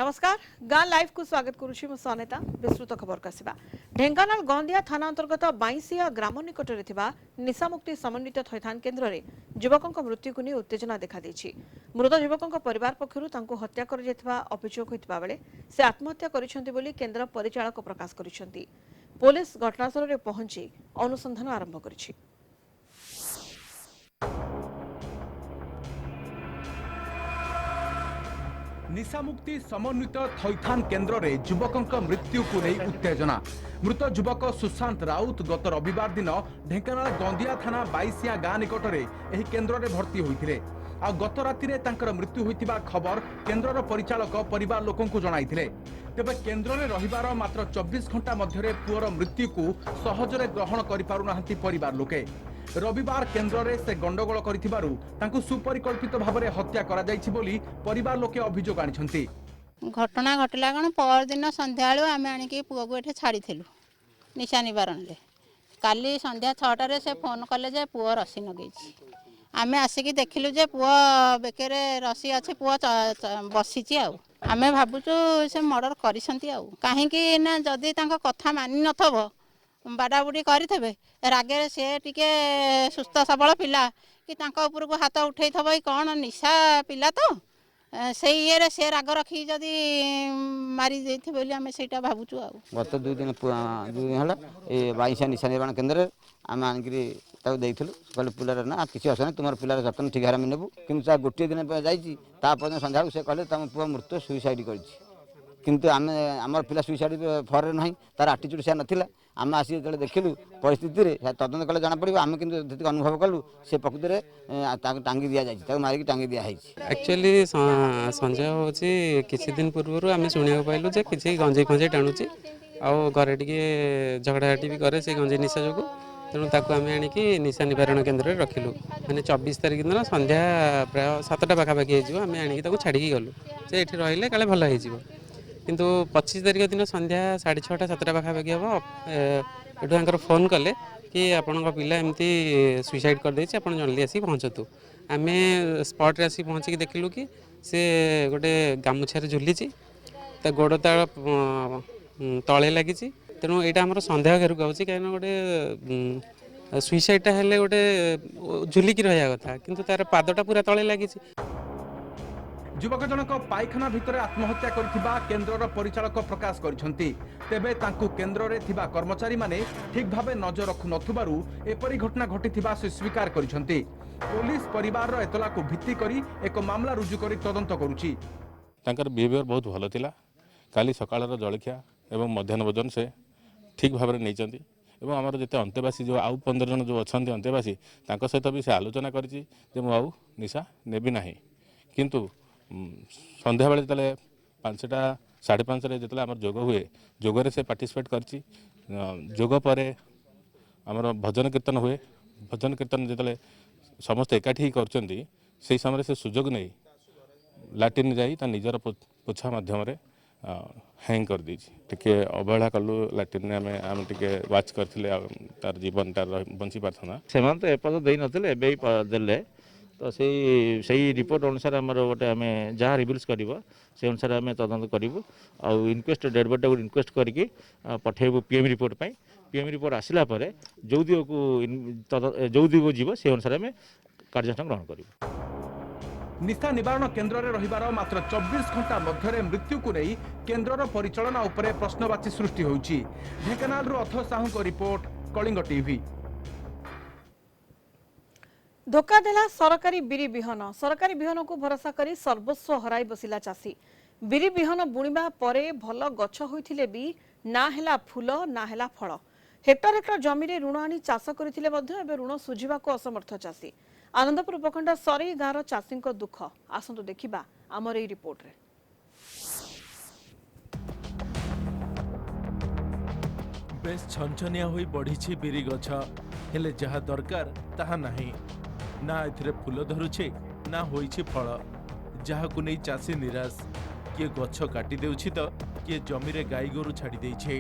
नमस्कार गाँ लाइव को स्वागत करुछि मु सनेता विस्तृत खबर कसिबा ढेंकानाल गंदिया थाना अंतर्गत बाईसिया ग्राम निकट में निशामुक्ति समन्वित थैथान केन्द्र में युवकों मृत्यु को नहीं उत्तेजना देखा देछि। मृत युवकों परिवार पक्षरु तांको हत्या कर जायतिबा अभियोग होइतिबा बेले से आत्महत्या करिसेंति बोली केन्द्र परिचालक प्रकाश करिसेंति। पुलिस घटनास्थल में पहुंची अनुसंधान आरंभ करिछि। निशामुक्ति समन्वित थैथान केन्द्र में युवकों मृत्यु को नहीं उत्तेजना। मृत युवक सुशांत राउत गत रविवार दिन ढेंकानाल गंदिया थाना बाईसिया गाँ निकट में केन्द्र में भर्ती होते आ गत राति मृत्यु होइतिबा खबर केन्द्र परिचालक परिवार लोकों को जणाइथिले। तेबे केन्द्र में रहिबार मात्र 24 घंटा मध्य पुअर मृत्यु को सहजरे ग्रहण करि पारु नाहंती परिवार लोके। रविवार केन्द्र में से गंडगोल करिथिबारु तांकु सुपरिकल्पित भाव में हत्या करा जाइछि बोली परिवार लोके अभियोग आनिछंती। घटना घटला कण पर दिन संध्या आम आनिकी पुआ को एठे छाड़ीथिलु निशा निवारण ले। काली संध्या 6टा रे से फोन कले जे पुआ रसी नगेछि। आमे आसिकी देखिलु जे पुआ बेकेरे रसी अछि पुआ बसिछि आउ। आमे भाबुचु से मर्डर करिसंती आउ। काहेकि ना जदी तांको कथा मानि नथबो बाडाबुडी करिथबे रागे से टिके सुस्थ सबल पिला कि तांको ऊपर को हाथ उठै थबो कोन निशा पिला तो से ये से राग रखी जदि मारी देथि बोली आमे सेटा भाबुचु आ। गत 2 दिन हला ए बाईसा निशा निर्माण केन्द्र आम आनिकी ताऊ देइथिलु कहले पिलार ना किसी असने तुमर पिलार जतन ठीक हारा नेबु किंतु ता गोटे दिन जाईची ता पर संध्या से कहले तम पुआ मृत्यु सुइसाइड करछि। किंतु आमे हमर पिला सुइसाइड फर नाही तार एटीट्यूड से नथिला। आम आसी जो देखिलु परिस्थिति रे तदंत कले जाना पड़ो आम कि अनुभव कलु से प्रकृति में टांगी दि जाए मारिक टांगी दिया एक्चुअली संजय हूँ किसी दिन पूर्व आम शुणा पाइलु जे किसी गंजे फंजे टाणुची आउ घरे टे झगड़ाझाटी भी करे से गंजे निशा जो तेणु ताकू आम आणिकी निशा निवारण केन्द्र में रखिलु। मैंने 24 तारिख दिन संध्या प्राय 7टा पाखापाखि हो आम आणिकी छाड़ी गलु से ये रही काले भल हो। किंतु 25 तारिख दिन संध्या 6:30 7टा पाखापाखि हम एठू फोन कले कि आपण पिला एमती सुइसाइड कर देछि आपण जल्दी आसी पहुँचतु। आम स्पॉट रे आसी पहुँचिक देखिलु कि से गोटे गामुछार झुलीची गोड़ तार तले लगी। तेणु यहाँ आम सन्देह घेरक आउछि कहीं गोटे सुइसाइडटा हेले गोटे झुलिकी रहा कथा किंतु तार पादटा पूरा तले लगी। युवक जनक पायखाना भितर आत्महत्या करथिबा केन्द्रर परिचालक प्रकाश करिसंती। तेबे तांकु केन्द्र रे थिबा कर्मचारी माने ठीक भाबे नजर रखु नथुबारु एपरि घटना घटिथिबा से स्वीकार करिसंती। पुलिस परिवार रो एतला को भित्ति करी एक मामला रुजु करी तदंत करूची। तांकर बिहेवियर बहुत भलो थिला। काली सकाळर जळखिया एवं मध्याह्न भोजन से ठीक भाव में नहीं एवं आमर जिते अंतेवासी जो आउ 15 जन जो अच्छा अंतेवासी तांको सहित भी से आलोचना करिछि जे मु आउ निशा नेबी नाही। किंतु संध्या बेले जिते 5टा 5:30 जिते आम जोग हुए जोगरे से पार्टिसिपेट करछि। जोग पर आमर भजन कीर्तन हुए भजन कीर्तन जिते समस्त एकाठी करछंती से समय से सुजोग नहीं लाट्रिन जाई ता निजर पोछा माध्यम हैंग कर दी टे अवहेला कलु लाट्रिन आम टे वाच करते तार जीवन तार बंची पारथना से तो एपर्त दे नथिले एबे देले तो सही रिपोर्ट अनुसार आमर गोटे आम जहाँ रिविल्स कर से अनुसार आम तदंत करूँ आउ इनक्वेस्ट डेड बॉडी को इनक्वेस्ट करके पठेबू पीएम रिपोर्ट पाई। पीएम रिपोर्ट आसला परे जो दिग को जो दिग जीव से अनुसार आम कार्यानुष्ठान ग्रहण करूँ। निशा निवारण केन्द्र में रहिबार मात्र 24 घंटा मध्य मृत्यु को नहीं केन्द्रर परिचालना उपरे प्रश्नवाची सृष्टि होइछि। ढेंकानाल रो अथ साहू को रिपोर्ट कलिंग टीवी। धोखा देला सरकारी बिरी बिहन को भरोसा करी सर्वस्व हराई बसिला चासी। बिरी बिहन बुणिबा परे भल गछ होइथिले भी ना हेला फूल ना हेला फल। हेक्टर हेक्टर जमी रे ऋण आनी चाष करथिले मध्य एबे ऋण सुझिबा को असमर्थ चासी। आनंदपुर उपखंड सरी गाँव चाषी दुख आसतु देखा आमर এই रिपोर्ट रे। बेस छनछनिया होई बढ़ी बिरी गछ हेले जहा दरकार ताहा नाही ना एथिरे फूल धरुछे ना होईछि फल जहा को नै चासी निराश किए गछ काटी देउछि तो किए जमी रे गाई गोरु छाड़ी देइछे।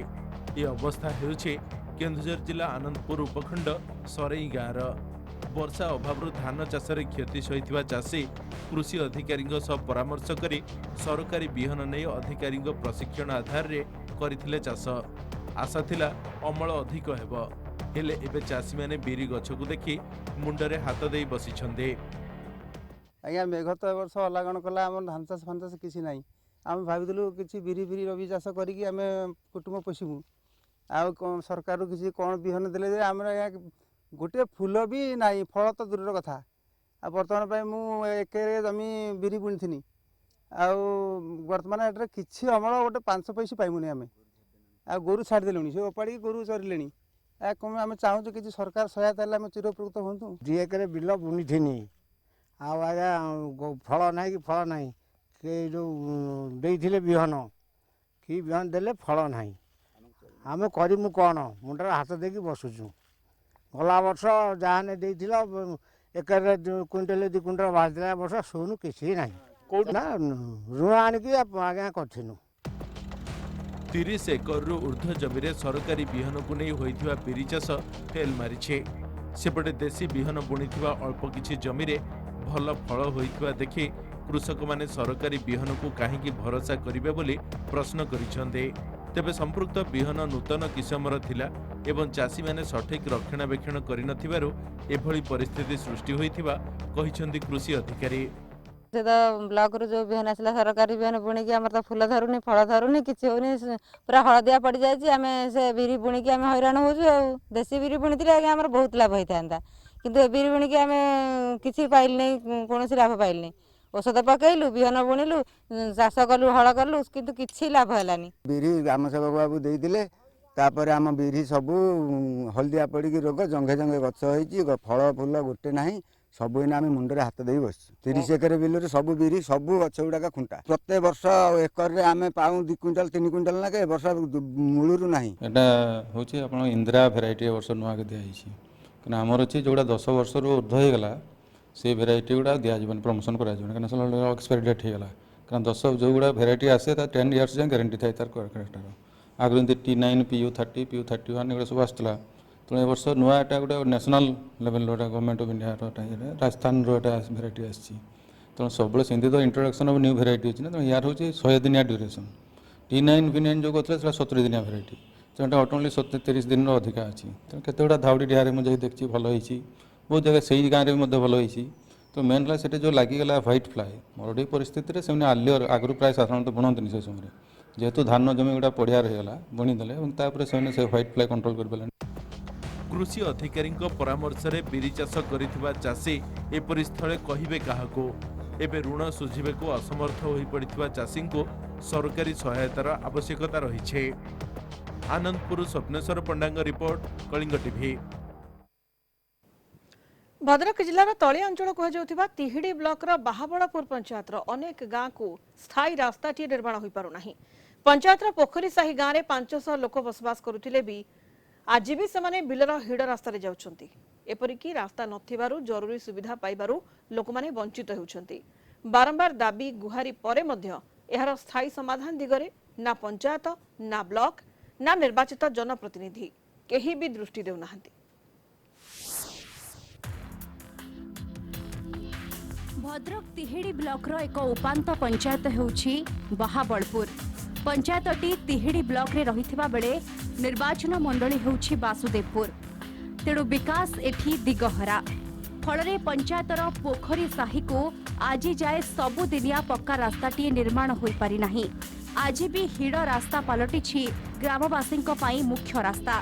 ए अवस्था हेउछे केन्दुझर जिला आनंदपुर उपखंड सरई गाँव वर्षा अभाव धान चाष क्षति सही चाषी कृषि अधिकारी परामर्श कर सरकारी बिहन नहीं अधिकारी प्रशिक्षण आधार में करथिले चाष। आशा थिला अमल अधिक हेब, हेले एबे चाषी माने बिरी गछ को देखि मुंडरे हाथ दे बसिछन्ते। आज्ञा मेघ तो वर्ष अलागण कला आम धान चाष फान चाष किसी ना आम भाविलु कि बिरी फिरी रवि चाष करी आम कुटुंब पोषिबू आ सरकार किसी कौन बिहन देले आम गोटे फूल भी ना फल तो दूर कथा आ बर्तमान मु एके जमी बिरी बुणी थी बर्तमान एटे किसी अमल गोटे 5 पैसा पाइबुनि आम आ गोरु छाड़देलुनि से ओपाड़ी गोरु चरिले कम आम चाहूँ कि सरकार सहायता आम चिरपकृत हूँ। 2 एकर बिल बुणी थी आज्ञा फल ना कि फल ना कि जो देते बिहन कि बिहन देले फल ना आम करूँ कौन मुंडर हाथ देकी बसुचु गला वर्ष जहाँ एकर क्विंटल 2 क्विंटल बाहर वर्ष सोनू किसी ना ना ऋण आणिकी आज्ञा करूँ। 30 एकर ऊर्ध्व जमी सरकारी बिहन को नहीं होइथिबा बिरी चाष फेल मारिछे। सेपटे देशी बिहन बुणीथिबा अल्प किछि जमी रे भल फल होइथिबा देखि कृषक माने सरकारी बिहन को काहेकि भरोसा करिवे बोली प्रश्न करिछन्ते। तेबे संपृक्त बिहन नूतन किसमर थिला एवं चाषी माने सठिक रक्षणाबेक्षण करिनथिबारु एभली परिस्थिति सृष्टि होइथिबा कहिछन्ति कृषि अधिकारी। से तो ब्लॉक रू जो बिहन आसला सरकारी बिहन बुणिकी आम तो फूल धरुनी फल धरुनी किसी होनी पूरा हलदिया पड़ जाए आम से बिरी बुणिकी आम हैरान हो देशी बिरी बुणी थी आगे आम बहुत लाभ होता किंतु बिरी बुणिकी आम किसी पाइल नहीं कौन लाभ पाइल नहीं औषध पकईलु बिहन बुणिलु चाष कलु हल कलु किंतु किसी लाभ है बिरी ग्राम सेवक बाबू देते तापर आम बिरी सबू हलदिया पड़ी रोग जंघे जंघे गछ हो फल फूल गोटे ना सब आम मुंडे हाथ दे बस 30 एकर बिल सब बिरी सब गछ गुड़ाक खुंटा प्रत्येक वर्ष एकर आम पाऊ 2 क्विंटल 3 क्विंटल ना वर्ष मूलू ना हूँ आप इंदिरा भेराइटी वर्ष नुआ दिखाई क्या आमर अच्छी जोड़ा 10 वर्ष ऊर्ध होगा से भेराइटी गुड़ा दिज्व प्रमोशन कर एक्सपायरी डेट होगा क्या 10 जो गुड़ा भेराइटी आसे 10 इयर्स जाए ग्यारंटी थाए तार कैरेक्टर आगे T9 PU30 PU31 एगुड़ा सब आसाला तेणु ए वर्ष नुआ एटा गोटे national level government of India Rajasthan variety आसी तेणु सब सेमती तो इंट्रोडक्शन ऑफ न्यू भेराइटी अच्छी ना तेणु यार हूँ 100 दिनिया ड्यूरेशन T9 P9 जो कहते हैं 70 दिनिया भेराइटी तेणु अटोनली 30 दिन अधिका अच्छी तेणु केतगुड़ा धाउड़ी डिहारे मुझे देखी भल होती बहुत जगह से गाँव में भल होती तो मेन है से जो लगिगला व्हाइट फ्लाई मरड़ी परिस्थिति से आलियर आगु प्राय साधारणतः बुणती से समय जेहेतु धान जमी गुड़ा पड़िया रहीगला बुणीदे से व्हाइट फ्लाई कंट्रोल कर पारे। कृषि अधिकारी परामर्श रे बिरी चाष करिथिबा चाषी एपरि स्थले कहिबे काहाको एबे ऋण सुझिबे को असमर्थ होई पड़िथिबा चाषी को सरकारी सहायतार आवश्यकता रहिछे। आनंदपुर स्वप्नेश्वर पंडांग रिपोर्ट कलिंग टीवी। भद्रक जिलार तलिया अंचल कहुଥିବା तिहिडी ब्लॉकर बाहाबड़ापुर पंचायतर अनेक गाँ को स्थायी रास्ताटी निर्माण हो पारु नाही। पंचायतर पोखरी साही गाँव में 500 लोक बसवास करुथिले भी आज भी सेमाने बिलर हिड़ रास्ता जाउछंती। एपरिकी रास्ता नथिबारु जरूरी सुविधा पाइबारु लोकमाने वंचित हेउछंती। बारंबार दाबी गुहारी परे मध्य एहार स्थायी समाधान दिगरे ना पंचायत ना ब्लॉक ना निर्वाचित जनप्रतिनिधि केही भी दृष्टि देउनाहांती। भद्रक तिहिडी ब्लॉक रो एक उपांत पंचायत हेउछि बाहाबड़पुर। पंचायतटी तिहिडी ब्लॉक रे रहिथिबा बेले निर्वाचन मंडली हेउछि वासुदेवपुर। तेणु विकास एठी दिगहरा फल पंचायतर पोखरी साही को आज जाए सबुदिनिया पक्का रास्ताटी निर्माण हो पारि नाही। आज भी हिड़ रास्ता पलटिछि ग्रामवासी मुख्य रास्ता।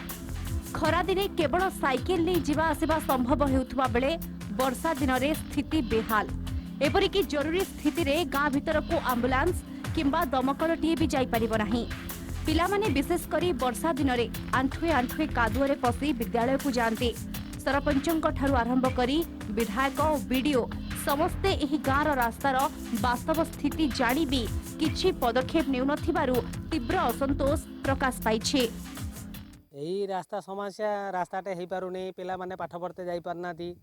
खरा दिने केवल साइकेल नहीं जीवा आसिबा संभव हेउथुबा बेले वर्षा दिन रे स्थिति बेहाल। एपरिकी जरूरी स्थिति रे गाँ भीतर को आम्बुलांस किंबा दमकलटीए भी जाई परिबो नाही। पिलामाने विशेष करी वर्षा दिन रे आंठुए आंठुए कादुअरे पसी विद्यालय को जाते। सरपंचक ठारू आरंभ करी विधायक और बीडीओ समस्ते एही गाँर रास्तार वास्तव स्थिति जानी भी किछि पदक्षेप नेउ नथिबारु तीव्र असंतोष प्रकाश पाइछे। यही रास्ता समस्या रास्ताटे हो पारुनी पिला माने पाठ पढ़ते जाई पारनाती।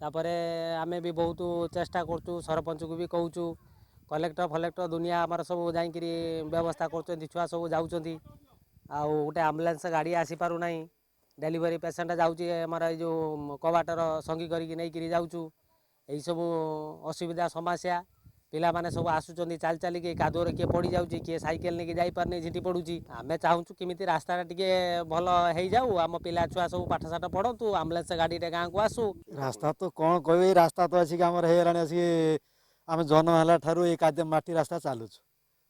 तापरे आमे भी बहुत चेष्टा करचु सरपंच को भी कहूचु कलेक्टर फलेक्टर दुनिया आमर सब जाइकरी व्यवस्था कर छुआ सब जाऊँच आ गोटे आम्बुलांस गाड़ी आसी पारु नाही डेलीवरी पेसेंट जाऊँगी आमर जो कबाटर संगी करके नहीं जाऊँ यही सब असुविधा समस्या पिला माने सब आसुचंदी चाल चाल के कादुअर किए पड़ जाऊँगी किए साइकेल लेके जाई पारनी झिटी पड़ुची आमे चाहूँ किमिति रास्ता टिके भल हो जाऊ आम पिला छुआ सब पाठशाठ पढ़तु आम्बुलांस गाड़ी गाँव को आसू रास्ता तो कौन कह रास्ता तो आसिक आम हो आम जन्म है ठार ये काद्य माटी रास्ता चलुचु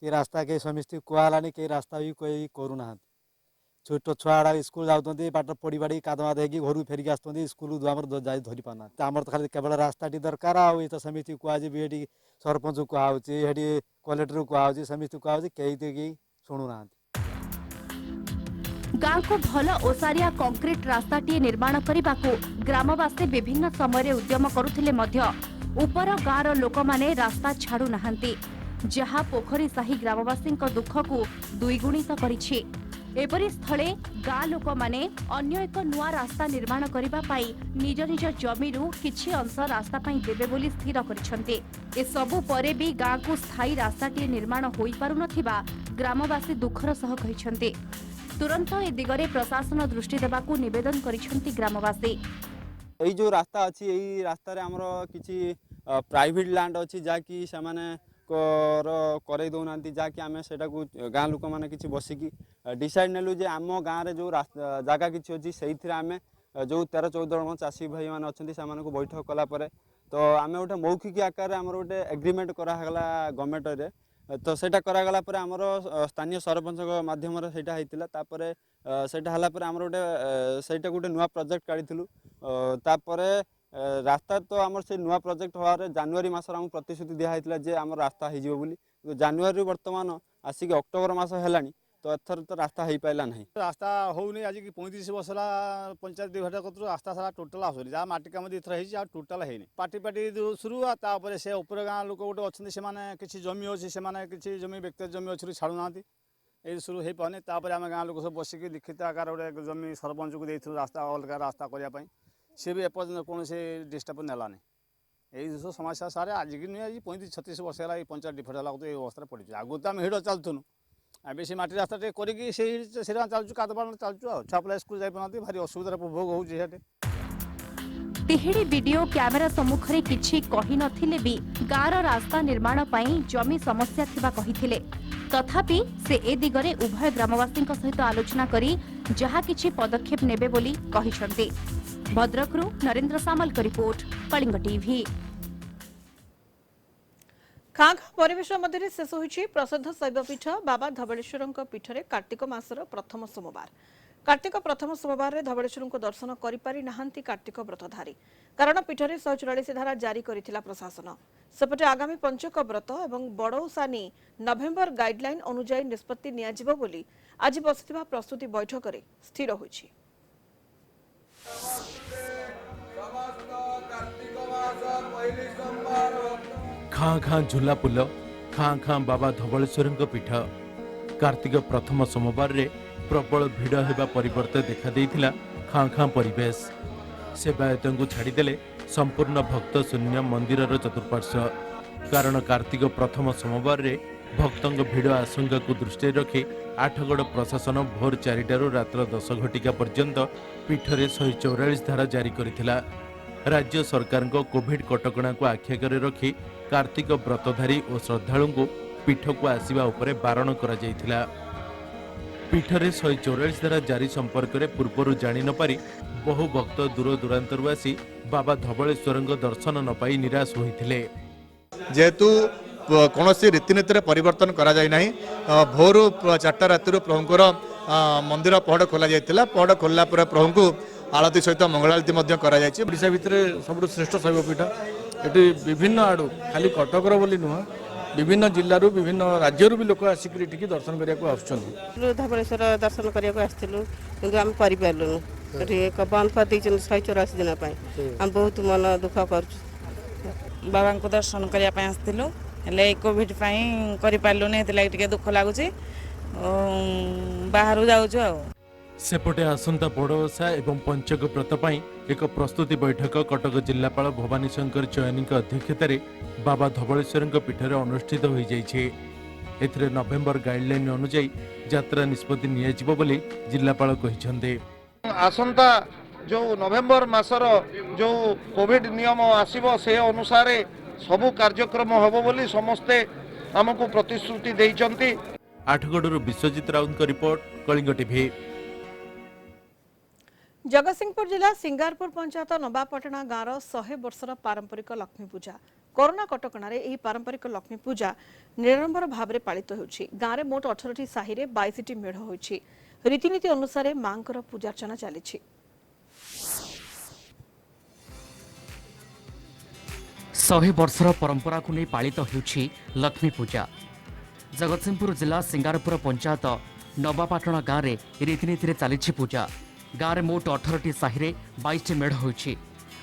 ये रास्ता कहीं समस्ती कहलानी कहीं रास्ता भी कोई करूना छोट छुआ स्कूल जाऊँगी पाठ पढ़ी पाड़ी कादमाद हो घर फेरिक आसुँच स्कूल आम जाई धरी पाना आमर तो खाली केवल रास्ता दरकार आई तो समिति कहुए सरपंच कहुच्छे कलेक्टर कहुच्छे समिति कहुच्छे कहीं शुणुना गाँ को भल ओसारिया कंक्रीट रास्ताटीए निर्माण करने को ग्रामवासी विभिन्न समय उद्यम करुथिले मध्य उपर गाँव लोक माने रास्ता छाड़ू नाहंती जहा पोखरी साही ग्रामवासी दुख को दुईगुणित करिछि। एपरि स्थले गाँ लोक माने अन्य एक नुआ रास्ता निर्माण करबा पाई निज निज जमीरू किछि अंश रास्ता पाई देबे बोली स्थिर करिसंते। ए सबु परे भी गाँ को स्थायी रास्ताटीए निर्माण होई पारु नथिबा ग्रामवासी दुखर सह कहिसंते। तुरंत ए दिगरे प्रशासन दृष्टि देबाकू निवेदन करिसंती ग्रामवासी। यही जो रास्ता अच्छी यही रास्ता आमर किसी प्राइवेट लैंड अच्छी जहाँकि करे दौना जहाँकि आम से गाँ लोक मैंने किसी बसिकी डिसाइड नेलु जे आम गाँव में जो जगह किसी अच्छी से आम जो 13-14 जन चाषी भाई मैंने अच्छा से बैठक कलापर तो आम गोटे मौखिक आकार आम गोटे एग्रीमेंट करागला गवर्नमेंट तो सेटा करागला पर आमर स्थानीय सरपंच माध्यम सेटा होता तापर सेटा हला पर आमर गोटे सेटा गोटे नुआ प्रोजेक्ट काढ़ीलु तापर रास्ता तो आमर से नुआ प्रोजेक्ट होवार जनवरी मास आम प्रतिश्रुति दिखाई जे आम रास्ता हो जनवरी वर्तमान आसिक अक्टोबर मास है तो एथर तो रास्ता हो पाला ना रास्ता होनी आज की 35 वर्ष पंचायत विभाग कतर रास्ता सारा टोटाल आसुनी जहाँ माटी काम दी थर हो टोटाल है पार्टी पार्टी शुरू तापर से उपर गाँ लोक गोटे अच्छे से किसी जमी अच्छी से किसी जमी व्यक्ति जमी अच्छी छाड़ूना ये शुरू हो पाने तापर आम गाँ लोक सब बसिक लिखित आकार गोटे जमी सरपंच को देते रास्ता अलग रास्ता करने सी भी एपर्यंत कौन से डिस्टर्ब नेलानी यही सब समस्या सारे आज की नुहे आज 35-36 वर्ष है पंचायत डिफेक्ट है तो ये अवस्था पड़ी आगु तो आम हिड़ चलुनु अब से माटी रास्ता करके चलु कादपाड़ चलु छुआ पिला स्कूल जाना भारी असुविधार भोग होते। तिहिड़ी वीडियो कैमेरा सम्मुख में किछि कहि नथिले भी गाँव रास्ता निर्माण पई जमी समस्या थिबा कहिथिले तथापि से ए दिगरे उभय ग्रामवासी सहित आलोचना करी जहा किछि पदक्षेप नेबे बोली कहिसंते। भद्रकरू नरेंद्र सामल का रिपोर्ट कलिंग टीवी। खाँ परिवेश मध्य शेष होइछि प्रसिद्ध शैवपीठ बाबा धवळेश्वर पीठरे कार्तिक मासर प्रथम सोमवार। कार्तिक प्रथम सोमवार धवळेश्वर को दर्शन करिपारि नाहांती कार्तिक व्रतधारी कारण पीठरे 144 धारा जारी करिथिला प्रशासन। सेपटे आगामी पंचक व्रत एवं बड़ौसानी नवेम्बर गाइडलाइन अनुसार निष्पत्ति नियाजिबो बोली आज बसिथिबा प्रस्तुति बैठक रे स्थिर होइछि। खाँ खाँ झूला पुल खाँ खाँ बाबा धवळेश्वर पीठ कार्तिक प्रथम सोमवार रे प्रबल भिड़ होगा परिवर्ते देखा देइथिला खाँ खाँ परिवेश। सेवायतों को छाड़देले संपूर्ण भक्त शून्य मंदिर चतुर्पार्श्व कारण कार्तिक प्रथम सोमवार रे भक्तों भिड़ आशंका को दृष्टि रखी आठगड़ प्रशासन भोर 4टारू रात्र 10 घटिका पर्यंत पीठरे 144 धारा जारी करिथिला। राज्य सरकार कोविड कटकणा को आख्यागर रखी कार्तिक व्रतधारी और श्रद्धालु को पीठ को आसवा उपरे बारण करा जायथिला। पीठरे 144 धारा जारी संपर्क में पूर्वर जानी न पारी बहु भक्त दूर दूरांतरु आसी बाबा धवळेश्वर दर्शन न पाई निराश होइथिले। जेहेतु कौन रीतिनीति परिवर्तन करा जाय नाही भोर 4टा राति प्रभुंकर मंदिर पहड़ खोल जाता पहड़ खोलला प्रभु को आलती सहित मंगलारती ओडिशा भितर सब श्रेष्ठ शैवपीठ ये विभिन्न आड़ू खाली कटकर बोली नुह विभिन्न जिलूर विभिन्न राज्य भी लोक आसिक दर्शन करने धवळेश्वर दर्शन करने कि आम कर बंद कर 184 दिन आम बहुत मन दुख कर बाबा को दर्शन करने कोविड कर दुख लगुच बाहर जाऊँ। सेपटे आसंता बड़ोसा एवं पंचक व्रत पाई एक प्रस्तुति बैठक कटक जिलापाल भवानी शंकर चयनी अध्यक्षतार बाबा धवळेश्वर पीठरे अनुष्ठित हो जाइछे। नवेम्बर गाइडलाइन अनुसार यात्रा निष्पत्ति नियाजिबो बोली जिलापाल कहिसंते। आसंता जो नवेम्बर मासर जो कोविड नियम आसीबो से अनुसार सबु कार्यक्रम हबो बोली समस्ते आमको प्रतिश्रुति देइचंती। आठगड़रू विश्वजित राउत रिपोर्ट, कलिंग टीवी। जगतसिंहपुर जिला सिंगारपुर पंचायत नवापटना गाँवर 100 वर्षर पारंपरिक लक्ष्मी पूजा कोरोना कटकणार यह पारंपरिक लक्ष्मी पूजा निरंबर भाव में पालित होउछि। गाँव में मोट 18 साहि 22 मेढ़ होइछि। रीतिनीति अनुसार मांकर पूजार्चना चली। 100 वर्षर परंपरा को नहीं पालित होउछि लक्ष्मी पूजा। जगतसिंहपुर जिला सिंगारपुर पंचायत नवापाटना गाँव में रीतिनीति चली पूजा। गाँव में मोट 18 साहि 22 मेढ़ होइछि।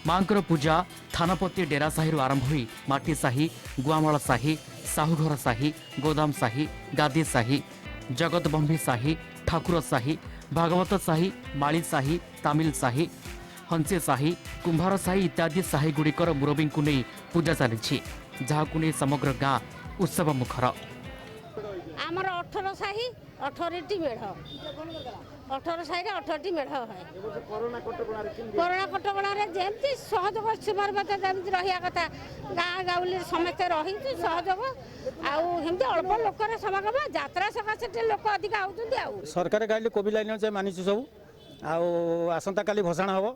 मांकर पूजा थानापति डेरा साहि आरंभ होई माटी साहि, गुआमाल साहि, साहुघर साहि, गोदाम साहि, गादी साहि, जगतबंभी साहि, ठाकुर साहि, भागवत साहि, माली साहि, तामिल साहि, हंसी साहि, कुंभार साहि इत्यादि साहि गुड़िकर मुरबी को नहीं पूजा चली, जहाँ को नहीं समग्र गाँ उत्सव मुखर। आमर 18 साहि 18 मेढ़ 18 साहि 18 मेढ़ है। कोरोना कटकणार जमी सहयोग सुमारबता जमी रहा कथा गाँ गाउली समस्ते रही सहयोग आमती अल्प लोक समागम यात्रा सकाशे लोक अधिक आउट। सरकार गाइड कोविड लाइन मानी सब आसंता काली भसाण हम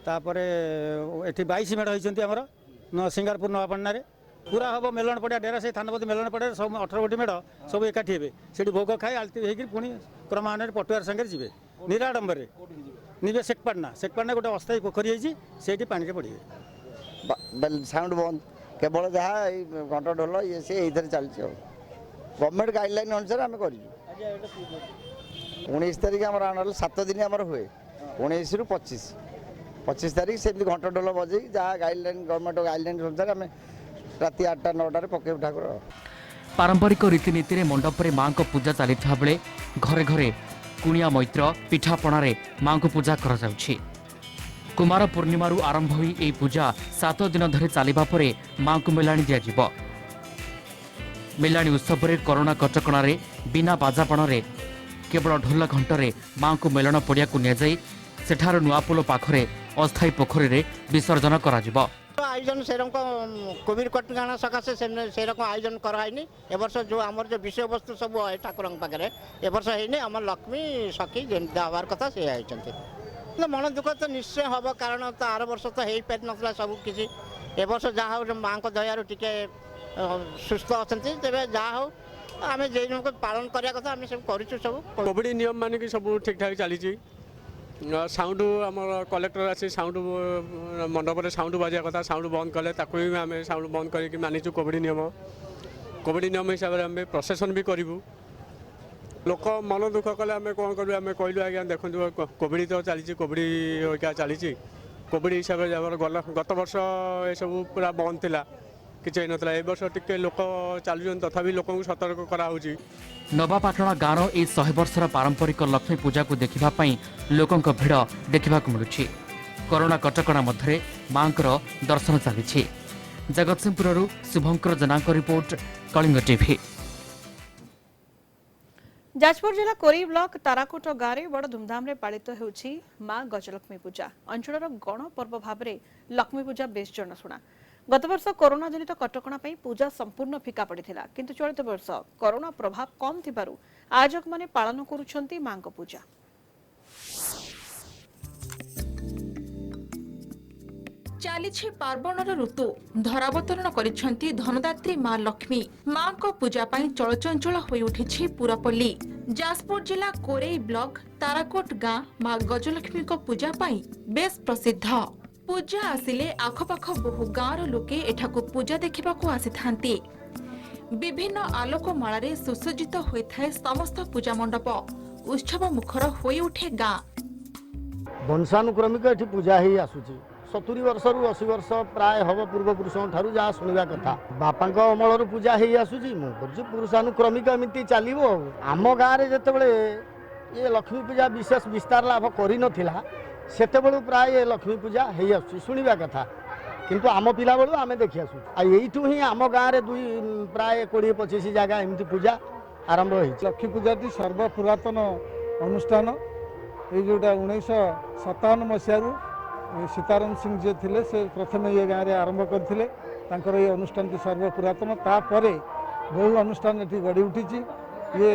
तापर ये 22 मेढ़ होती आमर सिंगारपुर नवापटना पूरा हम मेलन पड़ा डेरा से थानापति मेलन पड़ा सब 18 गोटी मेढ़ सब एकाठी हे से भोग खाए आलती होकर पुणी क्रमान्वय पटुआर सागर जी निराडंबर निबे सेकपाटना गोटे अस्थायी पोखरी है पानी पड़े साउंड बंद केवल जहाँ घंटा ढोल ये सी चलती गवर्नमेंट गाइडलाइन अनुसार आम कर 19 तारीख आम 7 दिन आम हुए 19 रु 25 तारीख से घंटा ढोल बजे जहाँ गाइडलाइन गवर्नमेंट गाइडलाइन अनुसार आम राति 8टा 9टार पकेब ठाकुर। पारंपरिक रीतिनीति रे मंडप रे मां को पूजा चली बेले घरे घरे कुणिया मैत्र पिठापणार मां को पूजा करा जाउछि। कुमार पूर्णिमा आरंभ हुई यह पूजा 7 दिन धरी चलिबा परे मां को मेलाणी दिया जिवो। मेलाणी उत्सव रे कोरोना कटकणार बिना बाजापण रे केवल ढोल घंटे मां को मेलन पड़िया को निया जाई सेठार नुआपोल पाखरे अस्थायी पोखरी रे विसर्जन करा जिवो। आयोजन से कोविड कटकणा सकाशे से रकम आयोजन कराइनी ए वर्ष जो आमर जो विषय वस्तु सब है ठाकुर पाखे ए वर्ष है आम लक्ष्मी सखी देवार कथा से आई मन दुख तो निश्चय हम कारण तो आर वर्ष तो हो पारि ना सब किसी ए वर्ष जहाँ माँ को दयारू टिके सुस्थ अच्छा तेज जहाँ हो आम जो पालन करने कथा आम सब कर सब कोविड नियम मानिक सब ठीक ठाक चली साउंड आम कलेक्टर आसी साउंड मंडप में साउंड बाजा कथा साउंड बंद कले भी आम साउंड बंद करके मानिचु कोविड नियम हिसाब से आम प्रशासन भी करूँ लोक मन दुख कले आम कौन करूँ आम कहलु आज्ञा देखो कोविड तो चली कोविड चली कोविड हिसाब से गत वर्ष ये सब पूरा बंद थिला किसी ना ए वर्ष टिके लोक चलुन तथापि लोक सतर्क कराऊँगी। नवापाटना गाँव यह 100 वर्षर पारंपरिक लक्ष्मी पूजा को देखा लोकों भिड़ देखा मिलूँ। कोरोना कटकणा मध्य मांकर दर्शन चली। जगतसिंहपुर शुभंकर जनाक रिपोर्ट, कलिंग टीवी। जाजपुर जिला कोरी ब्लॉक ताराकोट गाँव में बड़ धूमधाम रे पालित होउछि मां गजलक्ष्मी पूजा। अंचलर गण पर्व भाव में लक्ष्मी पूजा बेस जनाशुना। गत वर्ष कोरोना जनित कटकणा पूजा संपूर्ण फिका पड़िथिला, किंतु चलित वर्ष कोरोना प्रभाव कम थिबारु आयोजक माने पालन करुछंती मां को पूजा। चली पार्वणर ऋतु धरावतरण करिछंती धनदात्री मां लक्ष्मी। मां को पूजा पाई चलचंचल होई उठिछि पुरापल्ली। जाजपुर जिला कोरेई ब्लॉक ताराकोट गाँ मां गजलक्ष्मी को पूजा पाई बेस प्रसिद्ध। पूजा आसिले आखपाख बहु गाँवर लोके एठाकु पूजा देखिबाकु आसिथांती। विभिन्न आलोकमालारे सुसज्जित होइथाय समस्त पूजा मंडप। उत्सव मुखर होई उठे गाँ। वंशानुक्रमिक एठी पूजा ही आसुची 70 वर्ष रु 80 वर्ष प्राय हम पूर्वपुरुषों ठारू जहाँ शुणा कथा बापा अमल पूजा ही आसुची मु पुरुषानुक्रमिक एमती चलो। आम गाँव में जिते ये लक्ष्मी पूजा विशेष विस्तार लाभ कर सेतेबेलू प्राय लक्ष्मी पूजा हो शुणा कथा, किंतु आम पिला बेलू आम देखी आसु यू ही आम गाँव में प्राय 20-25 जगह एमती पूजा आरंभ हो। लक्ष्मी पूजा सर्वपुरातन अनुष्ठान ये जोटा 1957 मसीह सीताराम सिंह जी थे से प्रथम ये गाँव में आरंभ करते ये अनुष्ठान सर्वपुरातन तापर बहु अनुष्ठान ये गढ़ी उठी ये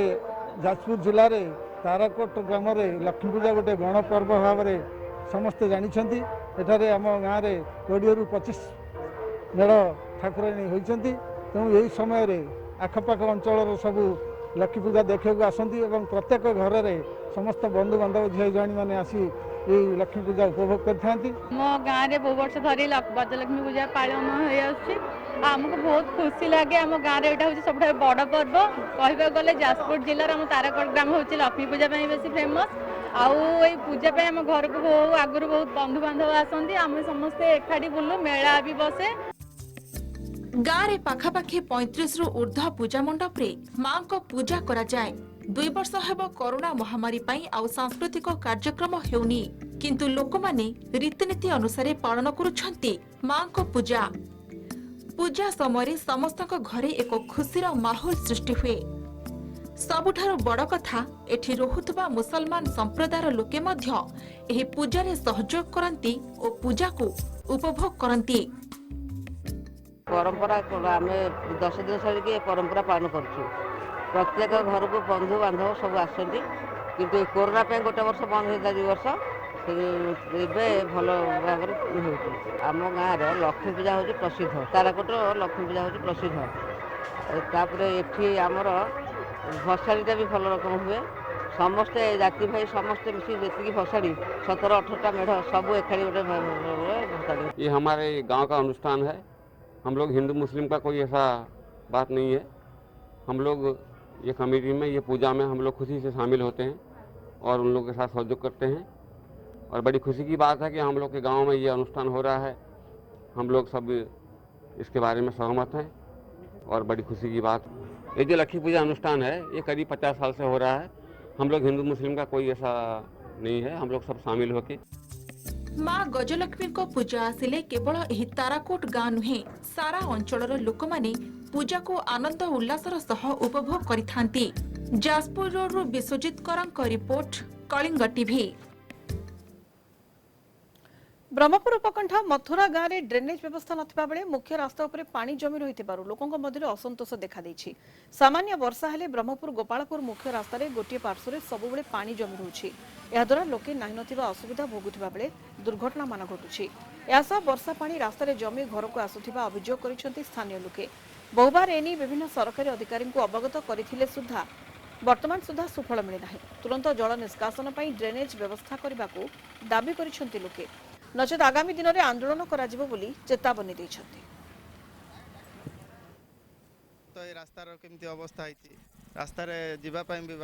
जाजपुर जिले में ताराकोट ग्राम लक्ष्मी पूजा गोटे गणपर्व भाव में समस्ते जानते एठारे आम गाँव में 20 ରୁ 25 मेढ़ ठाकुराणी होती तेणु यही समय आखपाख अंचल सबू लक्ष्मी पूजा देखा आसती और प्रत्येक घर में समस्त बंधु बांधव झील जाणी मैंने आसी ये लक्ष्मी पूजा उपभोग करते मो गाँव में बहु वर्ष धरी गजलक्ष्मी पूजा पालन होमको बहुत खुशी लगे आम गाँव में यहाँ हूँ सब बड़ पर्व कह गले जाजपुर जिलार आम ताराकोट ग्राम हूँ लक्ष्मी पूजा बेसी फेमस आउ पूजा आम घर को बहुत आगुरी बहुत बंधु बांधव आसती आम समस्ते एकाठी बुलू मेला भी बसे गाँव पाखापाखि 35 रु ऊर्ध्व पूजा मंडप रे मां को पूजा करा जाए 2 वर्ष हेब कोरोना महामारी पई आउ सांस्कृतिक कार्यक्रम हेउनी किंतु लोक माने रीतिनीति अनुसार पालन करुछंती मां को पूजा पूजा समय समस्त घरे एक खुशीर माहौल सृष्टि हुए सबुठारु बड़ कथा एठी रहुतबा मुसलमान संप्रदायर लोके मध्य एही पूजारे सहयोग करंती और पूजा को उपभोग करंती परंपरा आम 10 दिन सर परंपरा पालन करूँ प्रत्येक घर को बंधु बांधव सब आसती किंतु कोरोना पे गोटे वर्ष बंद होता 2 वर्ष भल भाव आम गाँव लक्ष्मी पूजा हूँ प्रसिद्ध ताराकोट लक्ष्मी पूजा हूँ प्रसिद्ध तापर एठी आमर भसाणीटा भी भल रकम हुए समस्ते जाति भाई समस्ते मिसी जी भसाणी 17-18टा मेढ़ सब एखाड़ी गोटे भसाणी। ये हमारे गांव का अनुष्ठान है। हम लोग हिंदू मुस्लिम का कोई ऐसा बात नहीं है। हम लोग ये कमेटी में ये पूजा में हम लोग खुशी से शामिल होते हैं और उन लोगों के साथ सहयोग करते हैं और बड़ी खुशी की बात है कि हम लोग के गांव में ये अनुष्ठान हो रहा है। हम लोग सब इसके बारे में सहमत हैं और बड़ी खुशी की बात। ये जो लक्ष्मी पूजा अनुष्ठान है ये करीब 50 साल से हो रहा है। हम लोग हिंदू मुस्लिम का कोई ऐसा नहीं है। हम लोग सब शामिल होके मां गजलक्ष्मी को पूजा आसिले केवल एही ताराकोट गाँ नुहे सारा अंचलर लोक माने पूजा को आनंद उल्लासर सह उपभोग करिथांती। जाजपुर रोड विश्वजित करंक रिपोर्ट कलिंग टीवी। ब्रह्मपुर उपकंठ मथुरा गाँव में ड्रेनेज व्यवस्था नथिबा बेले मुख्य रास्ता उपरे पानी जमी रहिथिबारु लोकंक मध्यरे असंतोष देखा दैछि। सामान्य वर्षा हेले ब्रह्मपुर गोपालपुर मुख्य रास्ता रे गोटे पार्श्व सबुबले पानी जमी रहुछि। या द्वारा लोके नाही नथिबा असुविधा भोगुथिबा बेले दुर्घटना मान घटुछि। यासा वर्षा पानी रास्ता रे जमी घर को आसुथिबा अभियोग करिसेंति स्थानीय लोके। बहुबार एनी विभिन्न सरकारी अधिकारी को अवगत करिथिले सुद्धा वर्तमान सुधा सुफल मिले नाही। तुरंत जल निष्कासन पई ड्रेनेज व्यवस्था करबाकू दाबी करिसेंति लोके। नचेत आगामी दिन में आंदोलन करा जिवो बोली चेतावनी दैछथि। तो ये रास्तार केमती अवस्था है रास्ता जीवा भी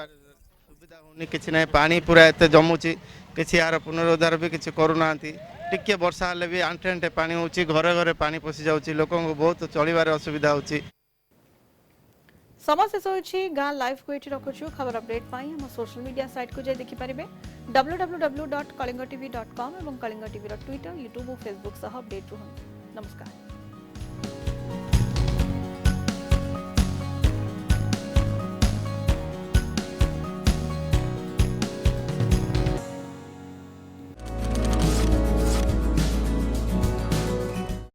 सुविधा होनी किसी ना पानी पूरा एत जमुची किसी यार पुनरुद्धार भी किसी करूना टिके वर्षा हेले भी आंटे आंटे पानी होची घरे घरे पानी पशि जाउची लोकों को बहुत चलिबार असुविधा होची। समय शेष होइछि गाँ लाइव को एठी रखुछु। खबर अपडेट पाई हम सोशल मीडिया साइट को जाय देखि परिबे www.kalingatv.com एवं कलिंग टीवी रो ट्विटर यूट्यूब और फेसबुक सह अपडेट रहन। नमस्कार।